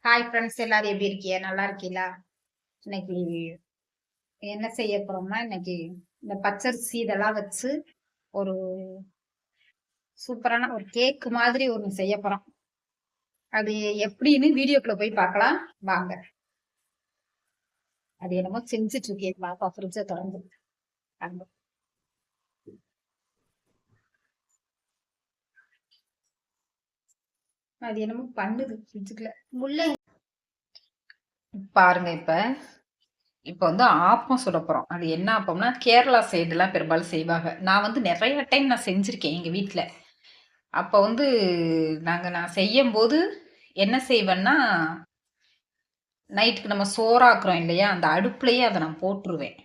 Hi friends, எல்லாரும் எப்படி இருக்கீங்க? நல்லா இருக்கீங்களா? இன்னைக்கு என்ன செய்ய போறோம்னா, இன்னைக்கு இந்த பச்சரிசி இதெல்லாம் வச்சு ஒரு சூப்பரான ஒரு கேக் மாதிரி ஒன்று செய்ய போறோம். அது எப்படின்னு வீடியோக்குள்ள போய் பார்க்கலாம் வாங்க. அது என்னமோ செஞ்சுட்டு இருக்கேன் பாப்பா, ஃப்ரிட்ஜை திறந்து. அது என்னமோ பண்ணுது ஃப்ரிட்ஜுக்குள்ள. முல்லை பாருங்க. இப்ப வந்து ஆப்பம் சுட போறோம். அது என்ன ஆப்பம்னா, கேரளா சைடுலாம் பெரும்பாலும் செய்வாங்க. நான் வந்து நிறைய டைம் நான் செஞ்சிருக்கேன் எங்க வீட்ல. அப்ப வந்து நான் செய்யும்போது என்ன செய்வேன்னா, நைட்டுக்கு நம்ம சோறாக்குறோம் இல்லையா, அந்த அடுப்புலயே அத நான் போட்டுருவேன்.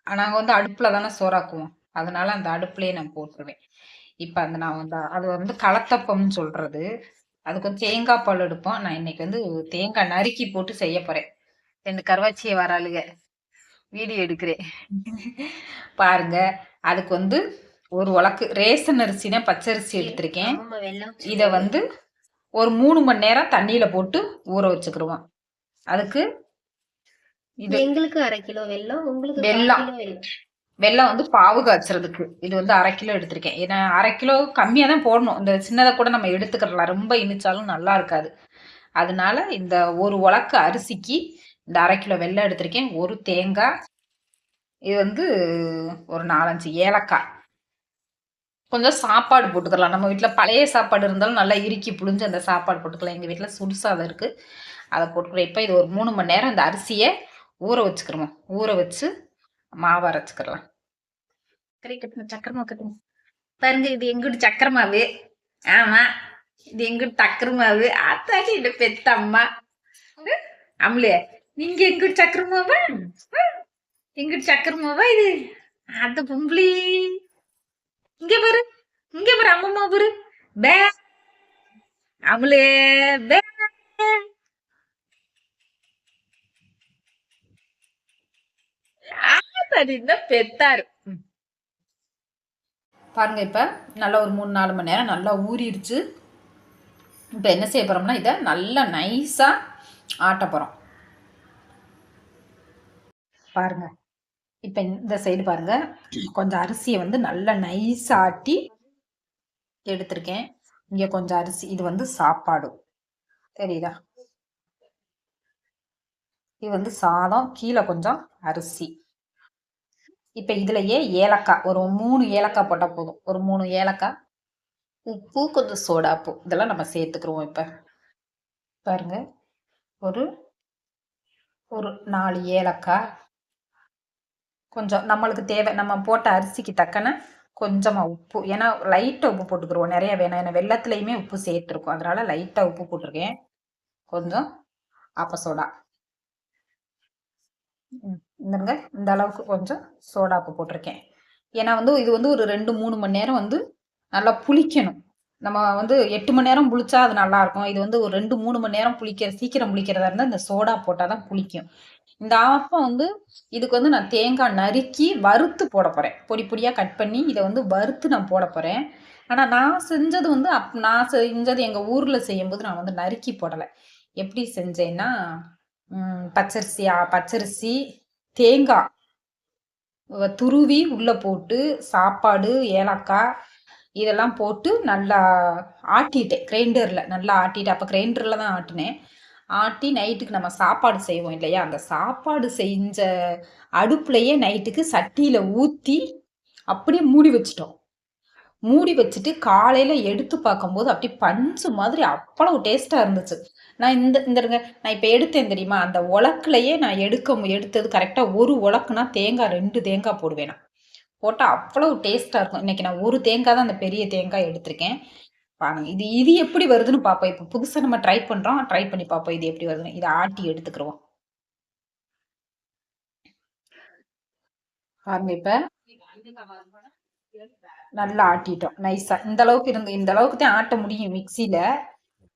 நாங்க வந்து அடுப்புல தானே சோறாக்குவோம். அதனால அந்த அடுப்புலயே நான் போட்டுருவேன். இப்ப நான் வந்து அது வந்து களத்தப்பம்னு சொல்றது. அதுக்கு வந்து தேங்காய் பால் எடுப்போம். நான் இன்னைக்கு வந்து தேங்காய் நறுக்கி போட்டு செய்ய போறேன். 2 கருவாச்சிய வராளுக. வீடியோ எடுக்கிறேன். பாருங்க. அதுக்கு வந்து ஒரு உலக்கு ரேசன் அரிசினா பச்சரிசி எடுத்திருக்கேன். இத வந்து ஒரு 3 மணி நேரம் தண்ணியில போட்டு ஊற வச்சுக்கிருவோம். அதுக்கு இது எங்களுக்கு 1/2 கிலோ வெல்லம், உங்களுக்கு வெல்லம். வெல்லம் வந்து பாவு காய்ச்சறதுக்கு இது வந்து 1/2 கிலோ எடுத்திருக்கேன். ஏன்னா 1/2 கிலோ கம்மியா தான் போடணும். இந்த சின்னதை கூட நம்ம எடுத்துக்கிடலாம். ரொம்ப இனிச்சாலும் நல்லா இருக்காது. அதனால இந்த ஒரு உலக்கு அரிசிக்கு இந்த 1/2 கிலோ வெல்லம் எடுத்திருக்கேன். ஒரு தேங்காய், இது வந்து ஒரு 4-5 ஏலக்காய், கொஞ்சம் சாப்பாடு போட்டுக்கலாம். நம்ம வீட்டில் பழைய சாப்பாடு இருந்தாலும் நல்லா இறுக்கி புழிஞ்சு அந்த சாப்பாடு போட்டுக்கலாம். எங்கள் வீட்டில் சுடுசாதம் இருக்குது, அதை போட்டுக்கிறோம். இப்போ இது ஒரு 3 மணி நேரம் இந்த அரிசியை ஊற வச்சுக்கிறோம். ஊற வச்சு மாவு அரைச்சிக்கலாம். கறி கட்டணும், சக்கரமா கட்டணும். பாருங்க, இது எங்கிட்ட சக்கரை மாவு. ஆமா, இது எங்கிட்ட சக்கரை மாவு. ஆத்தாடி இந்த பெத்த அம்மா அம்லே, நீங்க எங்கிட்ட சக்கரை மாவா? எங்கிட்ட சக்கரை மாவா இது? அந்த பொம்பளி இங்க பாரு, இங்க பாரு, அம்மம்மா பாரு. பே அமலே, பே பெத்தாரு. பாருங்க, இப்ப நல்லா ஒரு 3-4 மணி நேரம் நல்லா ஊறிடுச்சு. இப்ப என்ன செய்ய போறோம்னா, இதை நல்லா நைஸா ஆட்ட போறோம். பாருங்க, இப்ப இந்த சைடு பாருங்க, கொஞ்சம் அரிசியை வந்து நல்லா நைஸா ஆட்டி எடுத்திருக்கேன். இங்க கொஞ்சம் அரிசி, இது வந்து சாப்பாடு, தெரியுதா? இது வந்து சாதம், கீழே கொஞ்சம் அரிசி. இப்ப இதுலயே ஏலக்காய் ஒரு 3 ஏலக்காய் போட்டா போதும். ஒரு 3 ஏலக்காய், உப்பு, கொஞ்சம் சோடாப்பு, இதெல்லாம் நம்ம சேர்த்துக்கிறோம். இப்ப பாருங்க, ஒரு ஒரு 4 ஏலக்காய், கொஞ்சம் நம்மளுக்கு தேவை, நம்ம போட்ட அரிசிக்கு தக்கன கொஞ்சமா உப்பு. ஏன்னா லைட்டா உப்பு போட்டுக்கிறோம், நிறைய வேணாம். ஏன்னா வெள்ளத்துலையுமே உப்பு சேர்த்துருக்கோம், அதனால லைட்டா உப்பு போட்டிருக்கேன். கொஞ்சம் ஆப்ப சோடா, இந்த அளவுக்கு கொஞ்சம் சோடாப்பு போட்டிருக்கேன். ஏன்னா வந்து இது வந்து ஒரு 2-3 மணி நேரம் வந்து நல்லா புளிக்கணும். நம்ம வந்து 8 மணி நேரம் புளிச்சா அது நல்லா இருக்கும். இது வந்து ஒரு 2-3 மணி நேரம் சீக்கிரம் புளிக்கிறதா இருந்தால் இந்த சோடா போட்டால் தான் புளிக்கும். இந்த ஆப்பம் வந்து இதுக்கு வந்து நான் தேங்காய் நறுக்கி வறுத்து போட போறேன். பொடி பொடியாக கட் பண்ணி இதை வந்து வறுத்து நான் போட போறேன். ஆனால் நான் செஞ்சது வந்து நான் செஞ்சது எங்கள் ஊரில் செய்யும்போது நான் வந்து நறுக்கி போடலை. எப்படி செஞ்சேன்னா, பச்சரிசி, தேங்காய் துருவி உள்ள போட்டு, சாப்பாடு, ஏலக்காய் இதெல்லாம் போட்டு நல்லா ஆட்டிட்டேன். கிரைண்டர்ல நல்லா ஆட்டிட்டு, அப்போ கிரைண்டர்ல தான் ஆட்டினேன். ஆட்டி நைட்டுக்கு நம்ம சாப்பாடு செய்வோம் இல்லையா, அந்த சாப்பாடு செஞ்ச அடுப்புலையே நைட்டுக்கு சட்டியில ஊற்றி அப்படியே மூடி வச்சிட்டோம். மூடி வச்சுட்டு காலையில எடுத்து பார்க்கும்போது அப்படி பஞ்சு மாதிரி அவ்வளவு டேஸ்டா இருந்துச்சு. நான் நான் இப்ப எடுத்தேன் தெரியுமா, அந்த உலக்குலையே நான் எடுத்தது கரெக்டா ஒரு உலக்குனா தேங்காய் 2 தேங்காய் போடுவேன். நான் போட்டா அவ்வளவு டேஸ்டா இருக்கும். இன்னைக்கு நான் ஒரு தேங்காய் தான், அந்த பெரிய தேங்காய் எடுத்திருக்கேன். பாருங்க, இது எப்படி வருதுன்னு பார்ப்போம். இப்ப புதுசா நம்ம ட்ரை பண்றோம், ட்ரை பண்ணி பார்ப்போம் இது எப்படி வருதுன்னு. இதை ஆட்டி எடுத்துக்கிறோம். பாருங்க, இப்ப நல்லா ஆட்டிட்டோம் நைஸா. இந்த அளவுக்கு தான் ஆட்ட முடியும் மிக்சியில.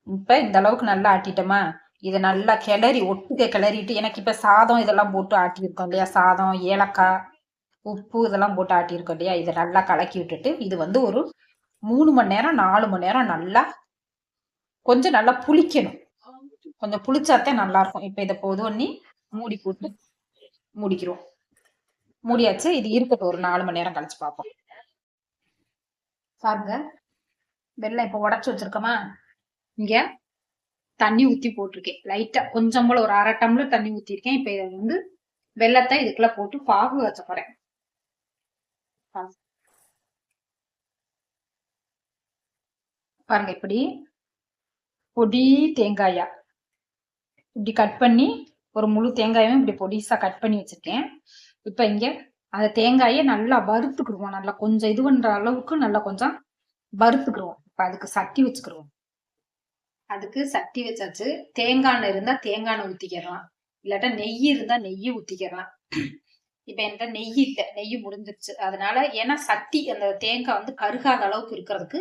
இப்ப இந்த அளவுக்கு நல்லா ஆட்டிட்டோமா, இதை நல்லா கிளறி ஒட்டுக்க கிளறிட்டு, எனக்கு இப்ப சாதம் இதெல்லாம் போட்டு ஆட்டியிருக்கோம் இல்லையா, சாதம், ஏலக்காய், உப்பு இதெல்லாம் போட்டு ஆட்டியிருக்கோம் இல்லையா, இதை நல்லா கலக்கி விட்டுட்டு இது வந்து ஒரு 3 மணி நேரம் 4 மணி நேரம் நல்லா கொஞ்சம் நல்லா புளிக்கணும். கொஞ்சம் புளிச்சாத்தான் நல்லா இருக்கும். இப்ப இதை பொது பண்ணி மூடி போட்டு மூடிக்கிறோம். மூடியாச்சு. இது இருக்கட்டும், ஒரு 4 மணி நேரம் கழிச்சு பார்ப்போம். பாருங்க, வெள்ளம் இப்ப உடைச்சு வச்சிருக்கோமா, இங்க தண்ணி ஊத்தி போட்டிருக்கேன். லைட்டா கொஞ்சம் போல ஒரு 1/2 டம்ளர் தண்ணி ஊத்திருக்கேன். இப்ப இதை வந்து வெள்ளத்தை இதுக்குள்ள போட்டு பாகு வச்ச போறேன். பாருங்க, இப்படி பொடி தேங்காயா இப்படி கட் பண்ணி, ஒரு முழு தேங்காயும் இப்படி பொடிசா கட் பண்ணி வச்சிருக்கேன். இப்ப இங்க அந்த தேங்காயை நல்லா வறுத்துக்கிடுவோம். நல்லா கொஞ்சம் இது பண்ற அளவுக்கு நல்லா கொஞ்சம் வறுத்துக்கிடுவோம். இப்ப அதுக்கு சட்டி வச்சுக்கிடுவோம். அதுக்கு சட்டி வச்சாச்சு. தேங்காய் எண்ணெய் இருந்தா தேங்காய் எண்ணெய் ஊத்திக்கலாம், இல்லாட்டா நெய் இருந்தா நெய்யை ஊத்திக்கலாம். இப்ப என்கிட்ட நெய் இல்லை, நெய் முடிஞ்சிருச்சு. அதனால ஏன்னா சட்டி அந்த தேங்காய் வந்து கருகாத அளவுக்கு இருக்கிறதுக்கு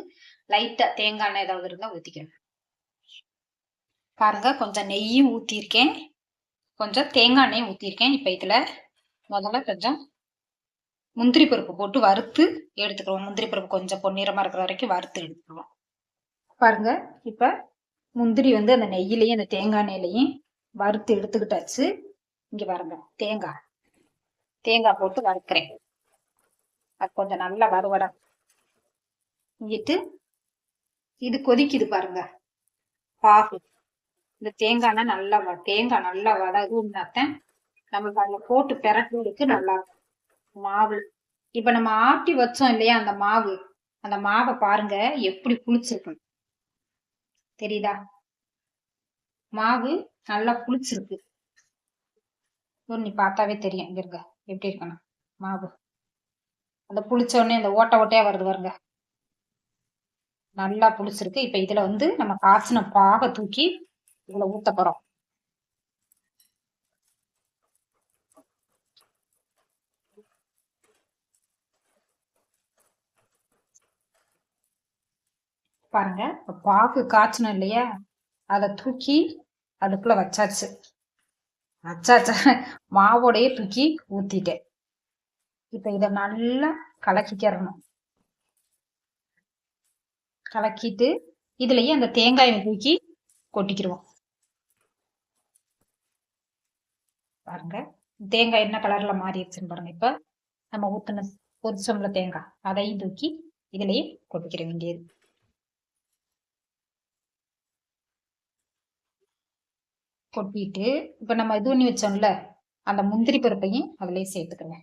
லைட்டா தேங்காய் எண்ணெய் ஏதாவது இருந்தா ஊத்திக்கிறேன். பாருங்க, கொஞ்சம் நெய்யும் ஊத்திருக்கேன், கொஞ்சம் தேங்காய் எண்ணெயும் ஊத்திருக்கேன். இப்ப இதுல முதல்ல கொஞ்சம் முந்திரி பருப்பு போட்டு வறுத்து எடுத்துக்கிறோம். முந்திரி பருப்பு கொஞ்சம் பொன்னிறமா இருக்கிற வரைக்கும் வறுத்து எடுத்துக்கிறோம். பாருங்க, இப்ப முந்திரி வந்து அந்த நெய்யிலையும் அந்த தேங்காய் எண்ணெயிலையும் வறுத்து எடுத்துக்கிட்டாச்சு. இங்க பாருங்க, தேங்காய் போட்டு வறுக்கிறேன். அது கொஞ்சம் நல்லா வறுவடை இங்கிட்டு இது கொதிக்குது பாருங்க பாகு. இந்த தேங்காய் நல்லா வதகுனாத்தான் நம்மளுக்கு அதுல போட்டு பெரட்டுறதுக்கு நல்லா இருக்கும். மாவு இப்ப நம்ம ஆட்டி வச்சோம் இல்லையா, அந்த மாவை பாருங்க எப்படி புளிச்சிருக்கு தெரியுதா? மாவு நல்லா புளிச்சிருக்கு. நீ பார்த்தாவே தெரியும். இங்க இருக்க எப்படி இருக்கணும் மாவு. அந்த புளிச்ச உடனே அந்த ஓட்டையா வருது பாருங்க, நல்லா புளிச்சிருக்கு. இப்ப இதுல வந்து நம்ம காய்ச்சின பாகை தூக்கி இதுல ஊத்த போறோம். பாருங்க, பாகு காய்ச்சணும் இல்லையா, அதை தூக்கி அதுக்குள்ள வச்சாச்சு. மாவோடையே தூக்கி ஊத்திட்டேன். இப்ப இத நல்லா கலக்கிக்கிறணும். கலக்கிட்டு இதுலயே அந்த தேங்காயை தூக்கி கொட்டிக்கிடுவோம். பாருங்க, தேங்காய் என்ன கலர்ல மாறிடுச்சுன்னு பாருங்க. இப்ப நம்ம ஊத்தின பொரிச்சோம்ல தேங்காய், அதையும் தூக்கி இதுலயே கொட்டிக்கிற வேண்டியது. கொட்டிட்டு இப்ப நம்ம இது பண்ணி வச்சோம்ல அந்த முந்திரி பருப்பையும் அதுலயே சேர்த்துக்கிறேன்.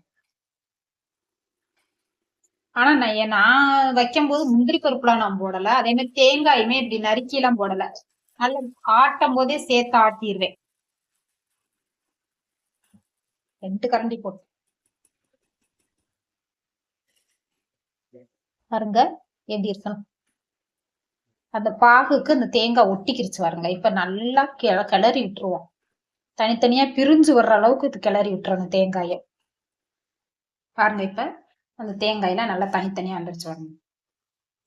ஆனா நான் வைக்கும் போது முந்திரி பருப்புலாம் நான் போடல. அதே மாதிரி தேங்காயுமே இப்படி நறுக்கி எல்லாம் போடல. நல்லா ஆட்டும் போதே சேர்த்து ஆட்டிடுவேன். 2 கரண்டி போட்டு பாருங்க எப்படி இருக்கணும். அந்த பாகுக்கு அந்த தேங்காய் ஒட்டிக்கிருச்சு பாருங்க. இப்ப நல்லா கிளறி விட்டுருவோம். தனித்தனியா பிரிஞ்சு வர்ற அளவுக்கு இது கிளறி விட்டுறணும் தேங்காயை. பாருங்க, இப்ப அந்த தேங்காயெல்லாம் நல்லா தனித்தனியா வந்துருச்சு பாருங்க.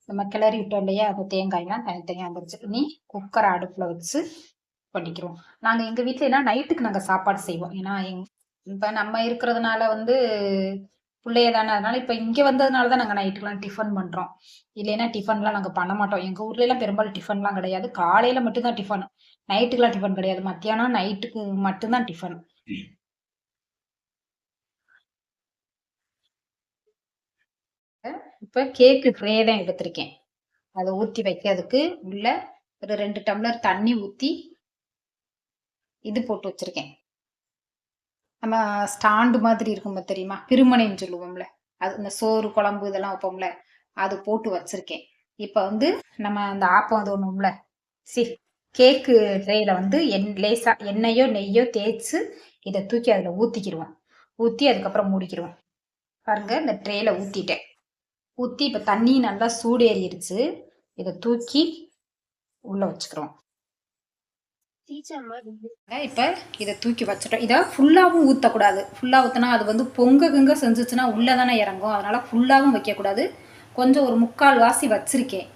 நம்ம கிளறி விட்டோம் இல்லையா, அந்த தேங்காயெல்லாம் தனித்தனியா வந்துருச்சு. இனி குக்கரை அடுப்புல வச்சு பண்ணிக்கிறோம். நாங்க எங்க வீட்டுல எல்லாம் நைட்டுக்கு நாங்க சாப்பாடு செய்வோம். ஏன்னா இப்ப நம்ம இருக்கிறதுனால வந்து பிள்ளைய தானே, அதனால இப்ப இங்க வந்ததுனாலதான் நாங்க நைட்டுக்கெல்லாம் டிஃபன் பண்றோம். இல்லைன்னா டிஃபன்லாம் நாங்க பண்ண மாட்டோம். எங்க ஊர்ல எல்லாம் பெரும்பாலும் டிஃபன்லாம் கிடையாது. காலையில மட்டும்தான் டிஃபன், நைட்டுக்கெல்லாம் டிஃபன் கிடையாது. மத்தியானம் நைட்டுக்கு மட்டும்தான் டிஃபன். இப்ப கேக்கு ட்ரே தான் எடுத்திருக்கேன். அதை ஊத்தி வைக்கிறதுக்கு உள்ள ஒரு 2 டம்ளர் தண்ணி ஊத்தி இது போட்டு வச்சிருக்கேன். நம்ம ஸ்டாண்டு மாதிரி இருக்கும் தெரியுமா, திருமணைன்னு சொல்லுவோம்ல, அது இந்த சோறு குழம்பு இதெல்லாம் வைப்போம்ல, அது போட்டு வச்சிருக்கேன். இப்ப வந்து நம்ம அந்த ஆப்பம் அது ஒண்ணும்ல, கேக்கு ட்ரேல வந்து லேசா எண்ணெயோ நெய்யோ தேய்ச்சு இதை தூக்கி அதுல ஊத்திக்கிடுவோம். ஊத்தி அதுக்கப்புறம் மூடிக்கிடுவோம். பாருங்க, இந்த ட்ரேல ஊத்திட்டேன். ஊத்தி இப்ப தண்ணி நல்லா சூடேறிடுச்சு. இதை தூக்கி உள்ள வச்சுக்கிறோம். இப்ப இதை தூக்கி வச்சுட்டோம். இதை ஃபுல்லாவும் ஊத்தக்கூடாது. ஃபுல்லா ஊத்தினா அது வந்து பொங்க செஞ்சுச்சுன்னா உள்ளதானே இறங்கும். அதனால ஃபுல்லாவும் வைக்க கூடாது. கொஞ்சம் ஒரு 3/4 வாசி வச்சிருக்கேன்.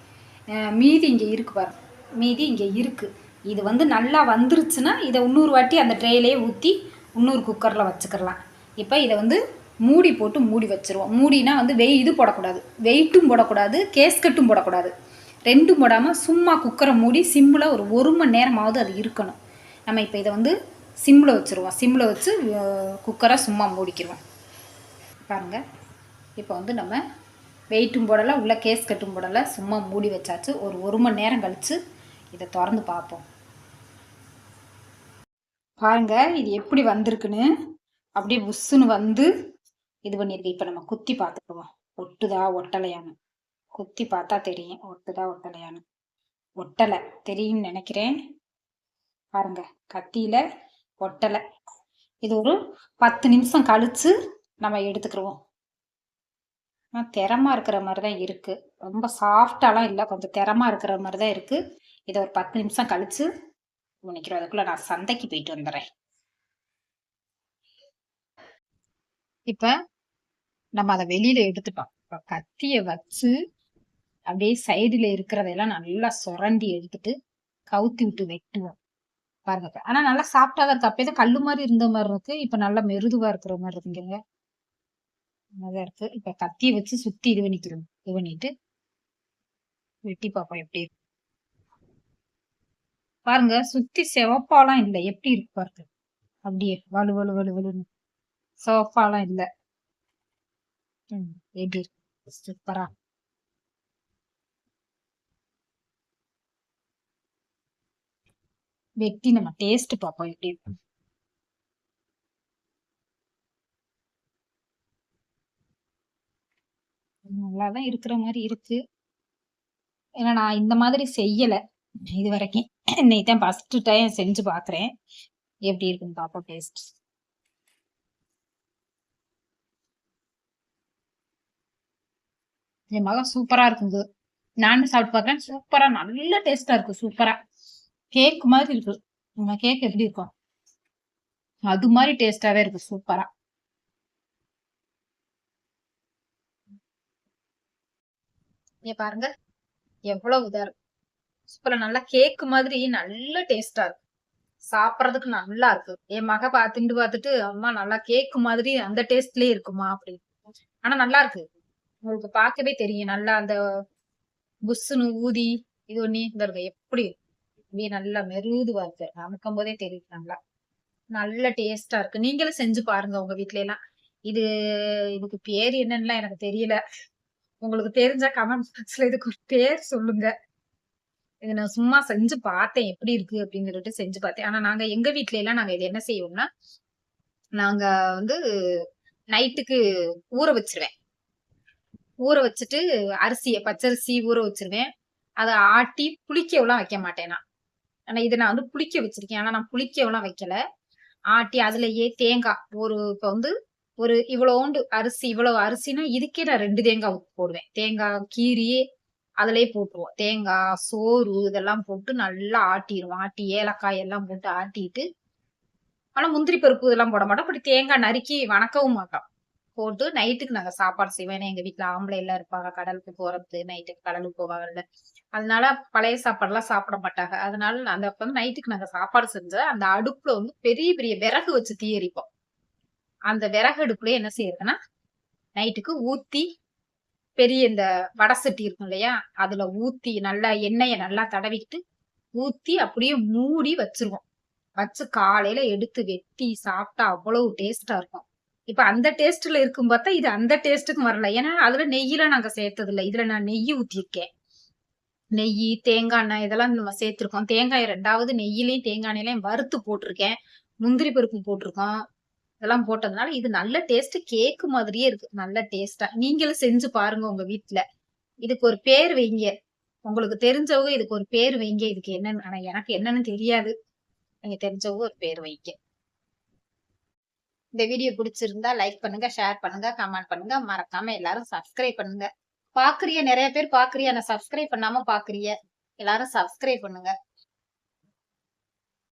மீதி இங்க இருக்கு பாருங்க, மீதி இங்க இருக்கு. இது வந்து நல்லா வந்துருச்சுன்னா இதை இன்னொரு வாட்டி அந்த ட்ரேலேயே ஊற்றி இன்னொரு குக்கரில் வச்சுக்கலாம். இப்போ இதை வந்து மூடி போட்டு மூடி வச்சுருவோம். மூடினா வந்து இது போடக்கூடாது, வெயிட்டும் போடக்கூடாது, கேஸ்கட்டும் போடக்கூடாது. 2ம் போடாமல் சும்மா குக்கரை மூடி சிம்பிளாக ஒரு 1 மணி நேரமாவது அது இருக்கணும். நம்ம இப்போ இதை வந்து சிம்மில் வச்சுருவோம். சிம்மில் வச்சு குக்கரை சும்மா மூடிக்கிடுவோம். பாருங்கள், இப்போ வந்து நம்ம வெயிட்டும் போடலை, உள்ள கேஸ் கட்டும் போடலை, சும்மா மூடி வச்சாச்சு. ஒரு மணி நேரம் கழித்து இதை திறந்து பார்ப்போம். பாருங்க, இது எப்படி வந்திருக்குன்னு. அப்படியே புஷ்ஷுன்னு வந்து இது பண்ணியிருக்கு. இப்போ நம்ம குத்தி பார்த்துக்குவோம், ஒட்டுதா ஒட்டலையான்னு. குத்தி பார்த்தா தெரியும் ஒட்டுதா ஒட்டலையான்னு. ஒட்டலை தெரியும்னு நினைக்கிறேன். பாருங்க, கத்தியில ஒட்டலை. இது ஒரு 10 நிமிஷம் கழிச்சு நம்ம எடுத்துக்கிடுவோம். திறமா இருக்கிற மாதிரி தான் இருக்கு. ரொம்ப சாஃப்டாலாம் இல்லை, கொஞ்சம் திறமா இருக்கிற மாதிரி தான் இருக்கு. இதை ஒரு 10 நிமிஷம் கழிச்சு நினைக்கிறோம். அதுக்குள்ள நான் சந்தைக்கு போயிட்டு வந்துடுறேன். இப்ப நம்ம அதை வெளியில எடுத்துட்டோம். இப்ப கத்திய வச்சு அப்படியே சைடுல இருக்கிறதெல்லாம் நல்லா சுரண்டி எடுத்துட்டு கவுத்தி விட்டு வெட்டுவோம். பாருங்க, ஆனா நல்லா சாப்பிட்டாதான் இருக்கு. அப்பதான் கல்லு மாதிரி இருந்த மாதிரி இருக்கு, இப்ப நல்லா மெருதுவா இருக்கிற மாதிரி இருக்குங்க. நல்லா இருக்கு. இப்ப கத்திய வச்சு சுத்தி இது பண்ணிக்கிறோம். இது பண்ணிட்டு வெட்டி பார்ப்போம் எப்படி இருக்கு. பாருங்க, சுத்தி செவப்பாலாம் இல்லை, எப்படி இருக்கு பாருங்க. அப்படியே வலு வலு வலு வலுன்னு சிவப்பாலாம் இல்லை. எப்படி இருக்கு, சூப்பரா. வெட்டி நம்ம டேஸ்ட் பார்ப்போம் எப்படி இருக்கும். நல்லாதான் இருக்கிற மாதிரி இருக்கு. ஏன்னா நான் இந்த மாதிரி செய்யல இது வரைக்கும். இன்னைக்கு தான் ஃபர்ஸ்ட் டைம் செஞ்சு பாக்குறேன். எப்படி இருக்குன்னு பார்ப்போம் டேஸ்ட். என் மகன் சூப்பரா இருக்குது. நானும் சாப்பிட்டு பார்க்குறேன். சூப்பரா, நல்ல டேஸ்டா இருக்கு. சூப்பரா கேக் மாதிரி இருக்கு. நம்ம கேக் எப்படி இருக்கும் அது மாதிரி டேஸ்டாவே இருக்கு. சூப்பரா. இங்க பாருங்க எவ்வளவு இதா இருக்கு. சூப்பரா, நல்லா கேக் மாதிரி நல்ல டேஸ்டா இருக்கு. சாப்பிடறதுக்கு நல்லா இருக்கு. என் மக திண்டு பார்த்துட்டு, அம்மா நல்லா கேக் மாதிரி அந்த டேஸ்ட்லயே இருக்குமா அப்படின்னு. ஆனா நல்லா இருக்கு. உங்களுக்கு பார்க்கவே தெரியும். நல்லா அந்த புஷ்ஷுன்னு ஊதி இது பண்ணி இந்த இருக்கு எப்படி நல்லா மெருதுவா இருக்கு. அமுக்கும் போதே தெரியுது. நல்லா நல்ல டேஸ்டா இருக்கு. நீங்களும் செஞ்சு பாருங்க உங்க வீட்ல எல்லாம். இதுக்கு பேர் என்னன்னு எனக்கு தெரியல. உங்களுக்கு தெரிஞ்சா கமெண்ட் பாக்ஸ்ல இதுக்கு ஒரு பேர் சொல்லுங்க. இது நான் சும்மா செஞ்சு பார்த்தேன் எப்படி இருக்கு அப்படின்னு சொல்லிட்டு செஞ்சு பார்த்தேன். ஆனா நாங்க எங்க வீட்ல எல்லாம் நாங்க இது என்ன செய்வோம்னா, நாங்க வந்து நைட்டுக்கு ஊற வச்சிருவேன். ஊற வச்சுட்டு பச்சரிசி ஊற வச்சிருவேன். அதை ஆட்டி புளிக்கவெல்லாம் வைக்க மாட்டேன் நான். ஆனா இதை நான் வந்து புளிக்க வச்சிருக்கேன். ஆனா நான் புளிக்கவெல்லாம் வைக்கல. ஆட்டி அதுலயே தேங்காய் இப்ப வந்து இவ்வளவுண்டு அரிசி, இவ்வளவு அரிசினா இதுக்கே நான் 2 தேங்காய் போடுவேன். தேங்காய் கீரியே அதுலயே போட்டுருவோம். தேங்காய் சோறு இதெல்லாம் போட்டு நல்லா ஆட்டிடுவோம். ஆட்டி ஏலக்காய் எல்லாம் போட்டு ஆட்டிட்டு, ஆனா முந்திரி பருப்பு இதெல்லாம் போட மாட்டோம். அப்படி தேங்காய் நறுக்கி வணக்கவும் மாட்டோம். போட்டு நைட்டுக்கு நாங்க சாப்பாடு செய்வோம். எங்க வீட்டுல ஆம்பளை எல்லாம் இருப்பாங்க, கடலுக்கு போறது, நைட்டுக்கு கடலுக்கு போவாங்கல்ல. அதனால பழைய சாப்பாடு எல்லாம் சாப்பிட மாட்டாங்க. அதனால அந்த வந்து நைட்டுக்கு நாங்க சாப்பாடு செஞ்ச அந்த அடுப்புல வந்து பெரிய பெரிய விறகு வச்சு தீ எரிப்போம். அந்த விறகு அடுப்புலயே என்ன செய்யறதுன்னா, நைட்டுக்கு ஊத்தி பெரிய இந்த வடை சட்டி இருக்கும் இல்லையா, அதுல ஊத்தி நல்லா எண்ணெயை நல்லா தடவிக்கிட்டு ஊத்தி அப்படியே மூடி வச்சிருவோம். வச்சு காலையில எடுத்து வெட்டி சாப்பிட்டா அவ்வளவு டேஸ்டா இருக்கும். இப்ப அந்த டேஸ்ட்ல இருக்கும் பார்த்தா இது அந்த டேஸ்ட்டுக்கும் வரல. ஏன்னா அதுல நெய்யெல்லாம் நாங்க சேர்த்தது இல்லை. இதுல நான் நெய் ஊத்திருக்கேன். நெய், தேங்காய் எண்ணெய் இதெல்லாம் நம்ம சேர்த்திருக்கோம். தேங்காய் 2வது நெய்யிலையும் தேங்காய் எண்ணெயிலையும் வறுத்து போட்டிருக்கேன். முந்திரி பருப்பு போட்டிருக்கோம். இதெல்லாம் போட்டதுனால இது நல்ல டேஸ்ட். கேக்கு மாதிரியே இருக்கு. நல்ல டேஸ்டா. நீங்களும் செஞ்சு பாருங்க உங்க வீட்டுல. இதுக்கு ஒரு பேர் வைங்க. உங்களுக்கு தெரிஞ்சவங்க இதுக்கு ஒரு பேர் வைங்க. இதுக்கு என்னன்னு, ஆனா எனக்கு என்னன்னு தெரியாது. நீங்க தெரிஞ்சவங்க ஒரு பேர் வைங்க. இந்த வீடியோ பிடிச்சிருந்தா லைக் பண்ணுங்க, ஷேர் பண்ணுங்க, கமெண்ட் பண்ணுங்க. மறக்காம எல்லாரும் சப்ஸ்கிரைப் பண்ணுங்க. நிறைய பேர் பாக்குறிய, நான் சப்ஸ்கிரைப் பண்ணாம பாக்குறிய. எல்லாரும் சப்ஸ்கிரைப் பண்ணுங்க.